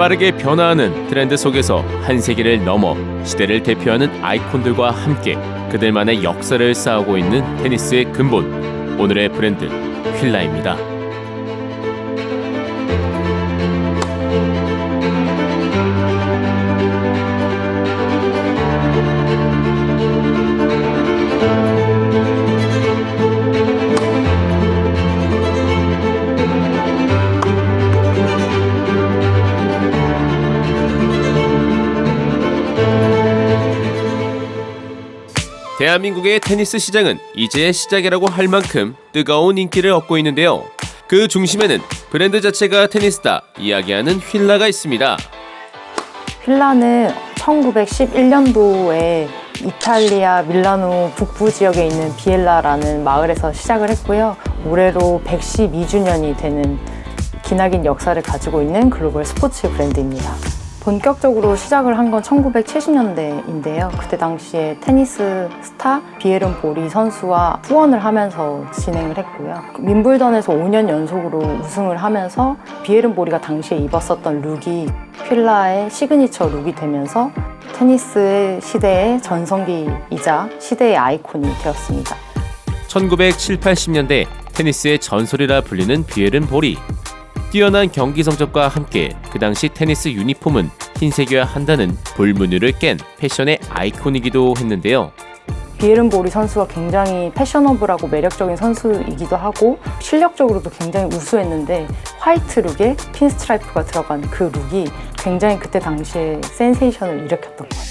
빠르게 변화하는 트렌드 속에서 한 세기를 넘어 시대를 대표하는 아이콘들과 함께 그들만의 역사를 쌓아오고 있는 테니스의 근본, 오늘의 브랜드 휠라입니다. 대한민국의 테니스 시장은 이제 시작이라고 할 만큼 뜨거운 인기를 얻고 있는데요. 그 중심에는 브랜드 자체가 테니스다 이야기하는 휠라가 있습니다. 휠라는 1911년도에 이탈리아 밀라노 북부 지역에 있는 비엘라라는 마을에서 시작을 했고요. 올해로 112주년이 되는 기나긴 역사를 가지고 있는 글로벌 스포츠 브랜드입니다. 본격적으로 시작을 한 건 1970년대인데요. 그때 당시에 테니스 스타 비에른 보리 선수와 후원을 하면서 진행을 했고요. 윈블던에서 5년 연속으로 우승을 하면서 비에른 보리가 당시에 입었었던 룩이 휠라의 시그니처 룩이 되면서 테니스 시대의 전성기이자 시대의 아이콘이 되었습니다. 1970, 80년대 테니스의 전설이라 불리는 비에른 보리. 뛰어난 경기 성적과 함께 그 당시 테니스 유니폼은 흰색이어야 한다는 불문율을 깬 패션의 아이콘이기도 했는데요. 비에른 보리 선수가 굉장히 패셔너블하고 매력적인 선수이기도 하고 실력적으로도 굉장히 우수했는데 화이트 룩에 핀스트라이프가 들어간 그 룩이 굉장히 그때 당시에 센세이션을 일으켰던 거예요.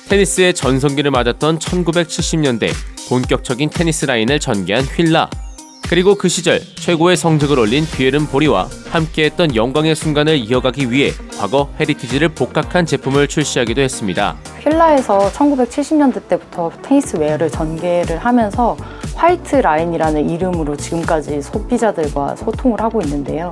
테니스의 전성기를 맞았던 1970년대 본격적인 테니스 라인을 전개한 휠라. 그리고 그 시절 최고의 성적을 올린 비에른 보리와 함께했던 영광의 순간을 이어가기 위해 과거 헤리티지를 복각한 제품을 출시하기도 했습니다. 휠라에서 1970년대 때부터 테니스 웨어를 전개를 하면서 화이트 라인이라는 이름으로 지금까지 소비자들과 소통을 하고 있는데요.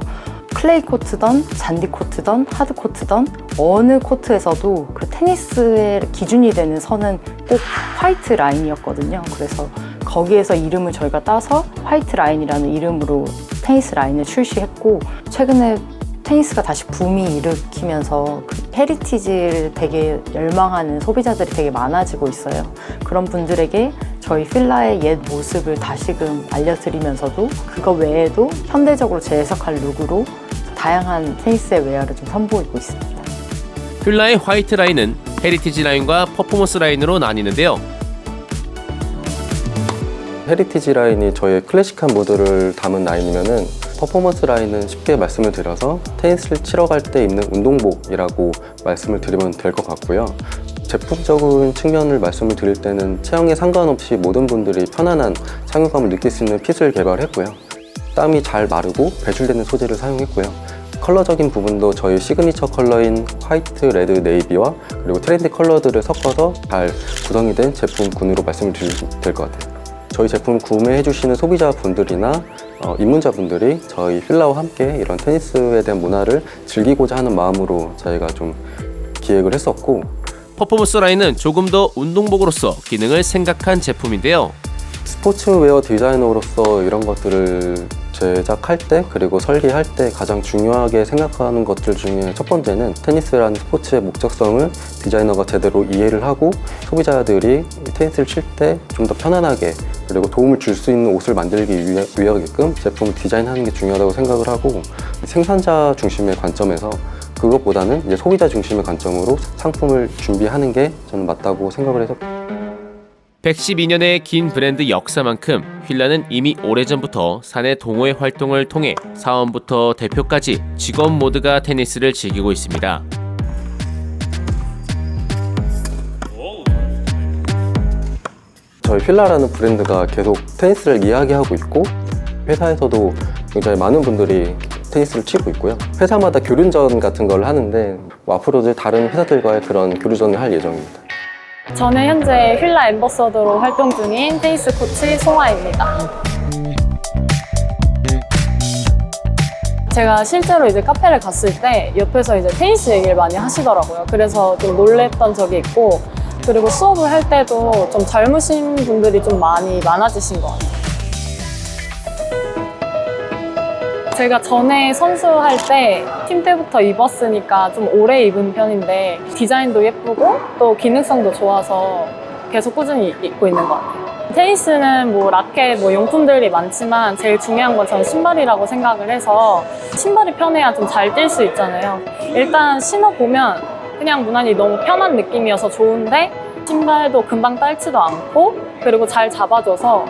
클레이 코트든 잔디 코트든 하드 코트든 어느 코트에서도 그 테니스의 기준이 되는 선은 꼭 화이트 라인이었거든요. 그래서 거기에서 이름을 저희가 따서 화이트 라인이라는 이름으로 테니스 라인을 출시했고, 최근에 테니스가 다시 붐이 일으키면서 그 헤리티지를 되게 열망하는 소비자들이 되게 많아지고 있어요. 그런 분들에게 저희 휠라의 옛 모습을 다시금 알려드리면서도 그거 외에도 현대적으로 재해석할 룩으로 다양한 테니스의 웨어를 좀 선보이고 있습니다. 휠라의 화이트 라인은 헤리티지 라인과 퍼포먼스 라인으로 나뉘는데요. 헤리티지 라인이 저희의 클래식한 모드를 담은 라인이면은 퍼포먼스 라인은 쉽게 말씀을 드려서 테니스를 치러 갈 때 입는 운동복이라고 말씀을 드리면 될 것 같고요. 제품적인 측면을 말씀을 드릴 때는 체형에 상관없이 모든 분들이 편안한 착용감을 느낄 수 있는 핏을 개발했고요. 땀이 잘 마르고 배출되는 소재를 사용했고요. 컬러적인 부분도 저희 시그니처 컬러인 화이트, 레드, 네이비와 그리고 트렌디 컬러들을 섞어서 잘 구성이 된 제품군으로 말씀을 드리면 될 것 같아요. 저희 제품 구매해 주시는 소비자분들이나 입문자분들이 저희 휠라와 함께 이런 테니스에 대한 문화를 즐기고자 하는 마음으로 저희가 좀 기획을 했었고, 퍼포먼스 라인은 조금 더 운동복으로서 기능을 생각한 제품인데요. 스포츠웨어 디자이너로서 이런 것들을 제작할 때 그리고 설계할 때 가장 중요하게 생각하는 것들 중에 첫 번째는 테니스라는 스포츠의 목적성을 디자이너가 제대로 이해를 하고 소비자들이 테니스를 칠 때 좀 더 편안하게 그리고 도움을 줄 수 있는 옷을 만들기 위하게끔 제품을 디자인하는 게 중요하다고 생각을 하고, 생산자 중심의 관점에서 그것보다는 이제 소비자 중심의 관점으로 상품을 준비하는 게 저는 맞다고 생각을 해서 112년의 긴 브랜드 역사만큼 휠라는 이미 오래전부터 사내 동호회 활동을 통해 사원부터 대표까지 직원 모두가 테니스를 즐기고 있습니다. 저희 휠라라는 브랜드가 계속 테니스를 이야기하고 있고, 회사에서도 굉장히 많은 분들이 테니스를 치고 있고요. 회사마다 교류전 같은 걸 하는데 앞으로도 다른 회사들과의 그런 교류전을 할 예정입니다. 저는 현재 휠라 앰버서더로 활동 중인 테니스 코치 송아입니다. 제가 실제로 이제 카페를 갔을 때 옆에서 이제 테니스 얘기를 많이 하시더라고요. 그래서 좀 놀랬던 적이 있고, 그리고 수업을 할 때도 좀 젊으신 분들이 좀 많아지신 것 같아요. 제가 전에 선수할 때 팀 때부터 입었으니까 좀 오래 입은 편인데 디자인도 예쁘고 또 기능성도 좋아서 계속 꾸준히 입고 있는 것 같아요. 테니스는 뭐 라켓, 뭐 용품들이 많지만 제일 중요한 건 저는 신발이라고 생각을 해서 신발이 편해야 좀 잘 뛸 수 있잖아요. 일단 신어보면 그냥 무난히 너무 편한 느낌이어서 좋은데 신발도 금방 딸지도 않고 그리고 잘 잡아줘서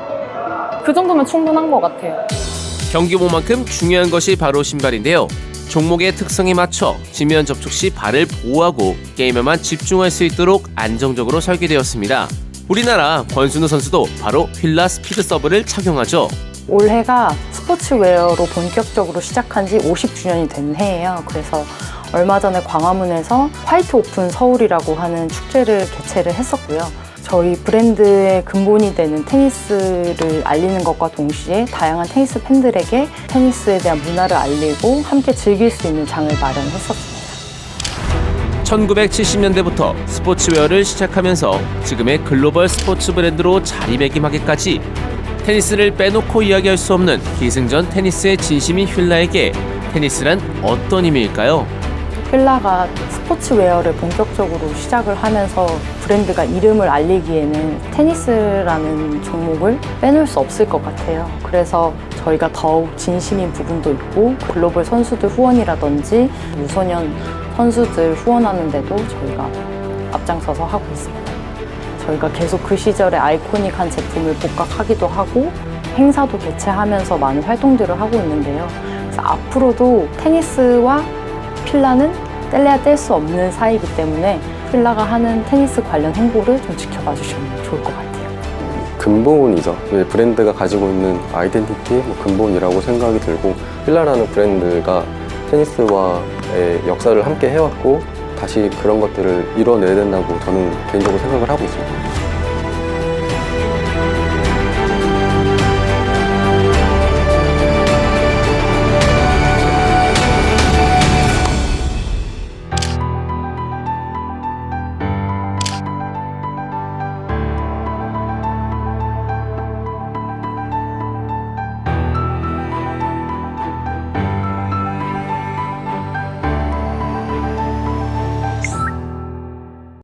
그 정도면 충분한 것 같아요. 경기복만큼 중요한 것이 바로 신발인데요. 종목의 특성에 맞춰 지면 접촉 시 발을 보호하고 게임에만 집중할 수 있도록 안정적으로 설계되었습니다. 우리나라 권순우 선수도 바로 휠라 스피드 서브를 착용하죠. 올해가 스포츠웨어로 본격적으로 시작한 지 50주년이 된 해예요. 그래서 얼마 전에 광화문에서 화이트 오픈 서울이라고 하는 축제를 개최를 했었고요. 저희 브랜드의 근본이 되는 테니스를 알리는 것과 동시에 다양한 테니스 팬들에게 테니스에 대한 문화를 알리고 함께 즐길 수 있는 장을 마련했었습니다. 1970년대부터 스포츠웨어를 시작하면서 지금의 글로벌 스포츠 브랜드로 자리매김하기까지 테니스를 빼놓고 이야기할 수 없는 기승전 테니스의 진심인 휠라에게 테니스란 어떤 의미일까요? 휠라가 스포츠웨어를 본격적으로 시작을 하면서 브랜드가 이름을 알리기에는 테니스라는 종목을 빼놓을 수 없을 것 같아요. 그래서 저희가 더욱 진심인 부분도 있고 글로벌 선수들 후원이라든지 유소년 선수들 후원하는데도 저희가 앞장서서 하고 있습니다. 저희가 계속 그 시절의 아이코닉한 제품을 복각하기도 하고 행사도 개최하면서 많은 활동들을 하고 있는데요. 그래서 앞으로도 테니스와 휠라는 뗄래야 뗄 수 없는 사이이기 때문에 휠라가 하는 테니스 관련 행보를 좀 지켜봐 주시면 좋을 것 같아요. 근본이죠. 브랜드가 가지고 있는 아이덴티티, 근본이라고 생각이 들고 휠라라는 브랜드가 테니스와의 역사를 함께 해왔고 다시 그런 것들을 이뤄내야 된다고 저는 개인적으로 생각을 하고 있습니다.